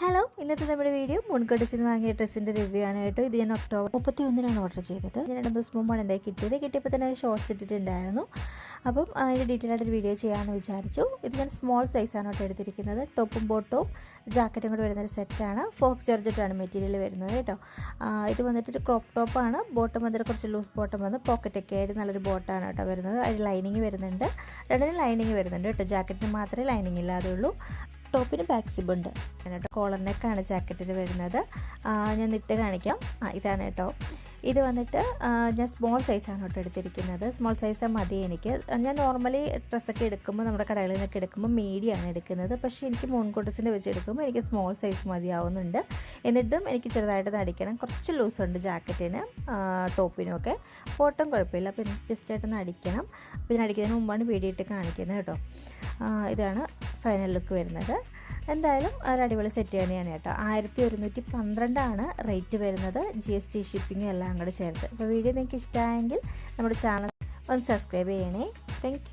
Hello, ഇന്നത്തെ നമ്മുടെ video മുൻകൂട്ടി വാങ്ങിയ ഡ്രസ്സിൻ്റെ റിവ്യൂ ആണ് കേട്ടോ. ഇത് ഞാൻ ഒക്ടോബർ 31 ഓർഡർ ചെയ്തത്. ഞാൻ 2 ദിവസം മുമ്പാണ് എൻ്റെ കിട്ടിയപ്പോൾ തന്നെ ഷോർട്ട്സ് ഇട്ടിട്ടുണ്ടായിരുന്നു. അപ്പം അതിൻ്റെ ഡീറ്റെയിൽ ആയിട്ടൊരു വീഡിയോ ചെയ്യാമെന്ന് വിചാരിച്ചു. ഇത് ഞാൻ സ്മോൾ സൈസാണ് കേട്ടോ എടുത്തിരിക്കുന്നത്. ടോപ്പും ബോട്ടവും ജാക്കറ്റും കൂടെ വരുന്നൊരു സെറ്റാണ്. ഫോക്സ് ജോർജറ്റാണ് മെറ്റീരിയൽ വരുന്നത് കേട്ടോ. ഇത് വന്നിട്ടൊരു ക്രോപ്പ് ടോപ്പാണ്. ബോട്ടം വന്നിട്ട് കുറച്ച് ലൂസ് ബോട്ടം വന്ന് പോക്കറ്റൊക്കെ ആയിട്ട് നല്ലൊരു ബോട്ടാണ് കേട്ടോ വരുന്നത്. അതിൽ ലൈനിങ് വരുന്നുണ്ട്. രണ്ടിനും ലൈനിങ് വരുന്നുണ്ട് കേട്ടോ. ജാക്കറ്റിന് മാത്രമേ ലൈനിങ് ഇല്ലാതെ ഉള്ളൂ. ടോപ്പിന് ബാക്ക് സിബ് ഉണ്ട് കേട്ടോ. കോളർ നെക്കാണ് ജാക്കറ്റിൽ വരുന്നത്. ഞാൻ ഇട്ട് കാണിക്കാം. ഇതാണ് കേട്ടോ. ഇത് വന്നിട്ട് ഞാൻ സ്മോൾ സൈസാണ് കേട്ടോ എടുത്തിരിക്കുന്നത്. സ്മോൾ സൈസ് മതി എനിക്ക്. ഞാൻ നോർമലി ഡ്രസ്സൊക്കെ എടുക്കുമ്പോൾ നമ്മുടെ കടകളിൽ നിന്നൊക്കെ എടുക്കുമ്പോൾ മീഡിയമാണ് എടുക്കുന്നത്. പക്ഷേ എനിക്ക് മോൺകോട്ടസിൻ്റെ വെച്ച് എടുക്കുമ്പോൾ എനിക്ക് സ്മോൾ സൈസ് മതിയാവുന്നുണ്ട്. എന്നിട്ടും എനിക്ക് ചെറുതായിട്ട് അടിക്കണം. കുറച്ച് ലൂസുണ്ട് ജാക്കറ്റിന്, ടോപ്പിനും ഒക്കെ. ബോട്ടം കുഴപ്പമില്ല. അപ്പോൾ എനിക്ക് ജസ്റ്റായിട്ടൊന്ന് അടിക്കണം. അപ്പോൾ ഞാൻ അടിക്കുന്നതിന് മുമ്പാണ് വീഡിയോ കാണിക്കുന്നത് കേട്ടോ. ഇതാണ് ഫൈനൽ ലുക്ക് വരുന്നത്. എന്തായാലും ഒരു അടിപൊളി സെറ്റ് തന്നെയാണ് കേട്ടോ. 1112 റേറ്റ് വരുന്നത്. GST ഷിപ്പിങ്ങും എല്ലാം കൂടെ ചേർത്ത്. അപ്പോൾ വീഡിയോ നിങ്ങൾക്ക് ഇഷ്ടമായെങ്കിൽ നമ്മുടെ ചാനൽ ഒന്ന് സബ്സ്ക്രൈബ് ചെയ്യണേ. താങ്ക്